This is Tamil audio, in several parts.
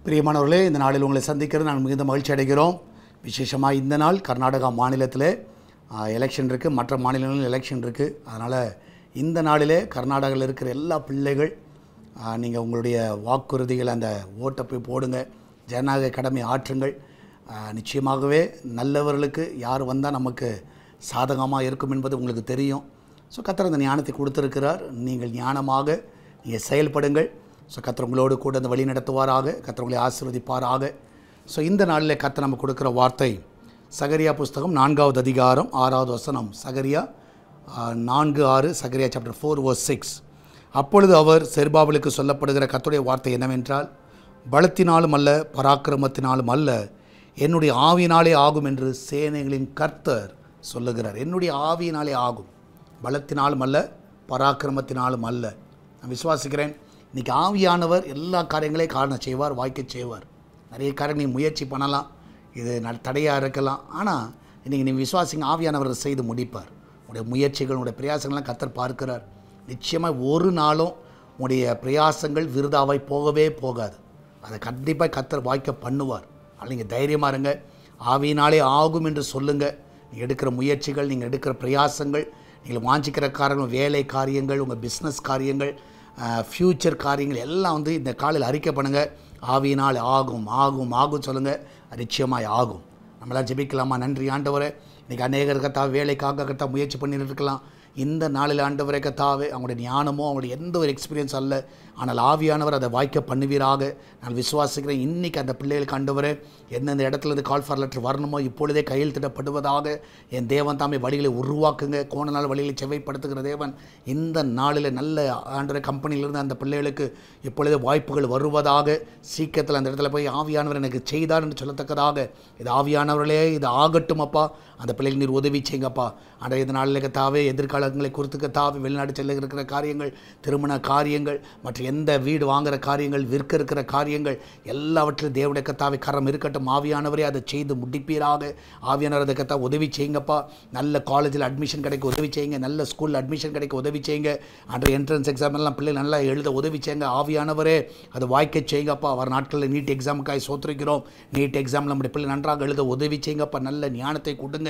பிரியமானவர்களே, இந்த நாளில் உங்களை சந்திக்கிறது நான் மிகுந்த மகிழ்ச்சி அடைகிறோம். விசேஷமாக இந்த நாள் கர்நாடகா மாநிலத்தில் எலெக்ஷன் இருக்குது, மற்ற மாநிலங்களில் எலெக்ஷன் இருக்குது. அதனால் இந்த நாளிலே கர்நாடகாவில் இருக்கிற எல்லா பிள்ளைகள் நீங்கள் உங்களுடைய வாக்குறுதிகளை அந்த ஓட்டை போய் போடுங்க, ஜனநாயக கடமை ஆற்றுங்கள். நிச்சயமாகவே நல்லவர்களுக்கு யார் வந்தால் நமக்கு சாதகமாக இருக்கும் என்பது உங்களுக்கு தெரியும். ஸோ கர்த்தர் அந்த ஞானத்தை கொடுத்துருக்கிறார். நீங்கள் ஞானமாக நீங்கள் செயல்படுங்கள். ஸோ கர்த்தர் உங்களோடு கூட அந்த வழி நடத்துவாராக, கர்த்தர் உங்களை ஆசீர்வதிப்பாராக. ஸோ இந்த நாளில் கர்த்தர் நம்ம கொடுக்குற வார்த்தை சகரியா புஸ்தகம் 4வது அதிகாரம் 6வது வசனம். சகரியா 4:6, சகரியா சாப்டர் 4:6. அப்பொழுது அவர் செருபாபேலுக்கு சொல்லப்படுகிற கர்த்தருடைய வார்த்தை என்னவென்றால், பலத்தினாலும் அல்ல பராக்கிரமத்தினாலும் அல்ல, என்னுடைய ஆவியினாலே ஆகும் என்று சேனைகளின் கர்த்தர் சொல்லுகிறார். என்னுடைய ஆவியினாலே ஆகும், பலத்தினாலும் அல்ல பராக்கிரமத்தினாலும் அல்ல. நான் விசுவாசிக்கிறேன், இன்றைக்கி ஆவியானவர் எல்லா காரியங்களையும் காரணம் செய்வார், வாய்க்க செய்வார். நிறைய காரியங்கள் நீ முயற்சி பண்ணலாம், இது தடையாக இருக்கலாம். ஆனால் இன்றைக்கி நீ விசுவாசிங்க, ஆவியானவர் செய்து முடிப்பார். உடைய முயற்சிகள், உடைய பிரயாசங்கள்லாம் கர்த்தர் பார்க்கிறார். நிச்சயமாக ஒரு நாளும் உடைய பிரயாசங்கள் விருதாவாய் போகவே போகாது. அதை கண்டிப்பாக கர்த்தர் வாய்க்க பண்ணுவார். அது நீங்கள் தைரியமாக இருங்க. ஆவியினாலே ஆகும் என்று சொல்லுங்கள். நீங்கள் எடுக்கிற முயற்சிகள், நீங்கள் எடுக்கிற பிரயாசங்கள், நீங்கள் வாஞ்சிக்கிற காரியங்கள், வேலை காரியங்கள், உங்கள் பிஸ்னஸ் காரியங்கள், ஃப்யூச்சர் காரியங்கள் எல்லாம் இந்த காலையில் அறிக்கை பண்ணுங்கள். ஆவியினால் ஆகும் ஆகும் ஆகும் சொல்லுங்கள், நிச்சயமாக ஆகும். நம்மளாம் ஜெபிக்கலாமா? நன்றி ஆண்டவரே. இன்றைக்கி அநேகர் கர்த்தாவே வேலைக்காக கர்த்தா முயற்சி பண்ணிட்டு இருக்கலாம். இந்த நாளில் ஆண்டவரே கர்த்தாவே, அவங்களுடைய ஞானமோ அவங்களுடைய எந்த ஒரு எக்ஸ்பீரியன்ஸ் அல்ல, ஆனால் ஆவியானவர் அதை வாய்க்க பண்ணுவீராக நான் விசுவாசிக்கிறேன். இன்றைக்கி அந்த பிள்ளைகளுக்கு ஆண்டவரே எந்தெந்த இடத்துலேருந்து கால் ஃபார் லெட்டர் வரணுமோ இப்பொழுதே கையெழுத்திடப்படுவதாக. என் தேவன் தாமே வழிகளை உருவாக்குங்க. கோண நாள் வழிகளை செவ்வைப்படுத்துகிற தேவன் இந்த நாளில் நல்ல ஆண்டவரே கம்பெனியிலிருந்து அந்த பிள்ளைகளுக்கு இப்பொழுதே வாய்ப்புகள் வருவதாக. சீக்கிரத்தில் அந்த இடத்துல போய் ஆவியானவர் எனக்கு செய்தார் என்று சொல்லத்தக்கதாக இது ஆவியானவர்களே இது ஆகட்டும் அப்பா. அந்த பிள்ளைகள் நீர் உதவி செய்யுங்கப்பா. அன்றைய இந்த நாளில் கர்த்தாவே எதிர்காலங்களை குறித்து கர்த்தாவே வெளிநாடு செல்ல இருக்கிற காரியங்கள், திருமண காரியங்கள், மற்ற எந்த வீடு வாங்குகிற காரியங்கள், விற்க இருக்கிற காரியங்கள் எல்லாவற்றிலும் தேவனுடைய கர்த்தாவே கரம் இருக்கட்டும். ஆவியானவரே அதை செய்து முடிப்பீராக. ஆவியானவர் அதை கர்த்தா உதவி செய்யுங்கப்பா. நல்ல காலேஜில் அட்மிஷன் கிடைக்க உதவி செய்யுங்க, நல்ல ஸ்கூலில் அட்மிஷன் கிடைக்க உதவி செய்யுங்க. அன்றைய என்ட்ரன்ஸ் எக்ஸாம் எல்லாம் பிள்ளைகள் நல்லா எழுத உதவி செய்யுங்க. ஆவியானவரே அதை வாய்க்க செய்யுங்கப்பா. வர நாட்களில் நீட் எக்ஸாமுக்காக சோத்திருக்கிறோம். நீட் எக்ஸாமில் நம்முடைய பிள்ளை நன்றாக எழுத உதவி செய்யுங்கப்பா. நல்ல ஞானத்தை கொடுங்க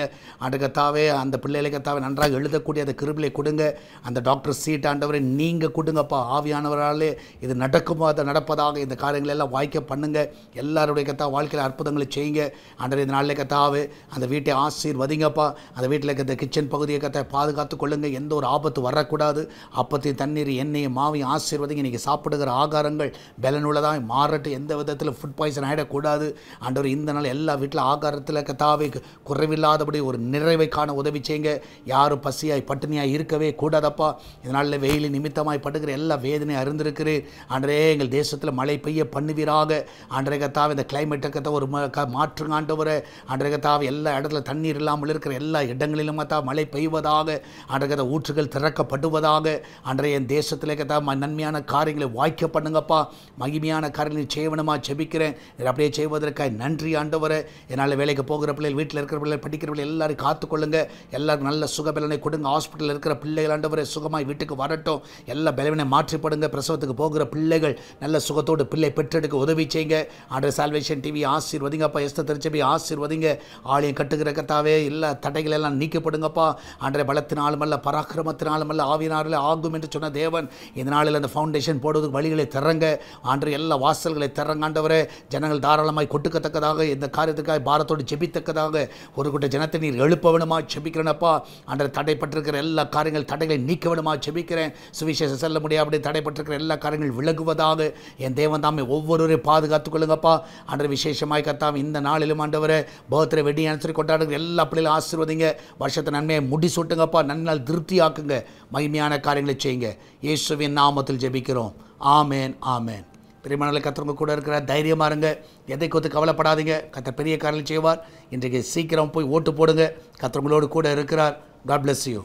ஆண்டு கர்த்தாவே. அந்த பிள்ளைகளை கர்த்தாவே நன்றாக எழுதக்கூடிய அந்த கிருபையை கொடுங்க. அந்த டாக்டர் சீட் ஆண்டவரை நீங்கள் கொடுங்கப்பா. ஆவியானவராலே இது நடக்குமோ அதை நடப்பதாக இந்த காரியங்கள் எல்லாம் வாய்க்க பண்ணுங்க. எல்லாருடைய கர்த்தா வாழ்க்கையில் அற்புதங்களை செய்யுங்க ஆண்டவரே. இந்த நாளில் கர்த்தாவே அந்த வீட்டை ஆசீர்வதிங்கப்பா. அந்த வீட்டில் இந்த கிச்சன் பகுதியை கர்த்தா பாதுகாத்து கொள்ளுங்க. எந்த ஒரு ஆபத்து வரக்கூடாது. அப்பத்தையும் தண்ணீர் எண்ணெயை மாவையும் ஆசீர்வதிங்க. நீங்கள் சாப்பிடுகிற ஆகாரங்கள் பலனுள்ளதாக மாறட்டும். எந்த விதத்தில் ஃபுட் பாய்சன் ஆகிடக்கூடாது ஆண்டவர். இந்த நாள் எல்லா வீட்டில் ஆகாரத்தில் கர்த்தாவே குறைவில்லாதபடி ஒரு நிறைவை காண உதவி செய்யுங்க. யாரும் பசியாய் பட்டினியாய் இருக்கவே கூடாதப்பா. இதனால் வெயில் நிமித்தமாய் படுகிற எல்லா வேதனை அறிந்திருக்கிறேன் ஆண்டரே. எங்கள் தேசத்தில் மழை பெய்ய பண்ணுவீராக ஆண்டரே கர்த்தாவே. இந்த கிளைமேட்டை கர்த்தா ஒரு மாற்றுங்க ஆண்டவரே. ஆண்டரே கர்த்தாவே எல்லா இடத்துல தண்ணீர் இல்லாமல் இருக்கிற எல்லா இடங்களிலும் கர்த்தா மழை பெய்வதாக. ஆண்டரே கர்த்தா ஊற்றுகள் திறக்கப்படுவதாக. ஆண்டரே என் தேசத்திலே கர்த்தா நன்மையான காரியங்களை வாய்க்க பண்ணுங்கப்பா. மகிமையான காரியங்களை செய்வனமாக ஜெபிக்கிறேன். அப்படியே செய்வதற்காக நன்றி ஆண்டவரே. என்னால் வேலைக்கு போகிற பிள்ளைகள், வீட்டில் இருக்கிற பிள்ளைகள், படிக்கிற பிள்ளைகள் எல்லாரும் காத்துக்கொள்ளுங்க. எல்லாருக்கும் நல்ல சுகபலனை கொடுங்க. ஹாஸ்பிட்டலில் இருக்கிற பிள்ளைகள் ஆண்டவரே சுகமாய் வீட்டுக்கு வரட்டும். எல்லா பலவினை மாற்றிப்படுங்க. பிரசவத்துக்கு போகிற பிள்ளைகள் நல்ல சுகத்தோடு பிள்ளை பெற்றெடுக்க உதவி செய்யுங்க ஆண்டவரே. Salvation TV ஆசீர்வதிங்கப்பா. எஸ்தர் திருச்சபை ஆசீர்வதிங்க. ஆலயம் கட்டுகிற கர்த்தாவே எல்லா தடைகள் எல்லாம் நீக்கப்படுங்கப்பா ஆண்டவரே. பலத்தினாலும் அல்ல பராக்கிரமத்தினாலும் அல்ல, ஆவியினாலே ஆகும் என்று சொன்ன தேவன் இந்த நாளில் அந்த ஃபவுண்டேஷன் போடுவதற்கு வழிகளை திறங்க ஆண்டவரே. எல்லா வாசல்களை திறங்க ஆண்டவரே. ஜனங்கள் தாராளமாய் கொட்டுக்கத்தக்கதாக இந்த காரியத்துக்காக பாரத்தோடு ஜெபித்தக்கதாக ஒரு கூட்ட ஜனத்தை நீர் எழுப்ப வேணுமா ஜெபிக்கிறேனப்பா ஆண்டவரே. தடைப்பட்டிருக்கிற எல்லா காரியங்கள் தடைகளை நீக்க வேணுமா ஜெபிக்கிறேன். சுவிசேஷம் செல்ல முடியாத தடைப்பட்டிருக்கிற எல்லா காரியங்கள் விலகுவதாக என் தேவன் தாமே ஒவ்வொருவரையும் பாதுகாத்துக் கொள்ளுங்கப்பா ஆண்டவரே. விசேஷமாய் கர்த்தாவே இந்த நாளிலும் ஆண்டவரே பர்த்டே வெட்டிங் ஆனிவர்சரி கொண்டாடுகிற எல்லா பிள்ளைகளும் ஆசீர்வதிங்க. வருஷத்தை நன்மையை முடிசூட்டுங்கப்பா. நன்னால் திருப்தியாக்குங்க. மகிமையான காரியங்களை செய்யுங்க. இயேசுவின் நாமத்தில் ஜெபிக்கிறோம். ஆமேன் ஆமேன். பிரியமானவர்களே, கர்த்தர் கூட இருக்கிற தைரியமாக இருங்க. எதை குறித்து கவலைப்படாதீங்க. கர்த்தர் பெரிய காரியங்கள் செய்வார். இன்றைக்கு சீக்கிரம் போய் ஓட்டு போடுங்க. கர்த்தர் உங்களோடு கூட இருக்கிறார். God bless you.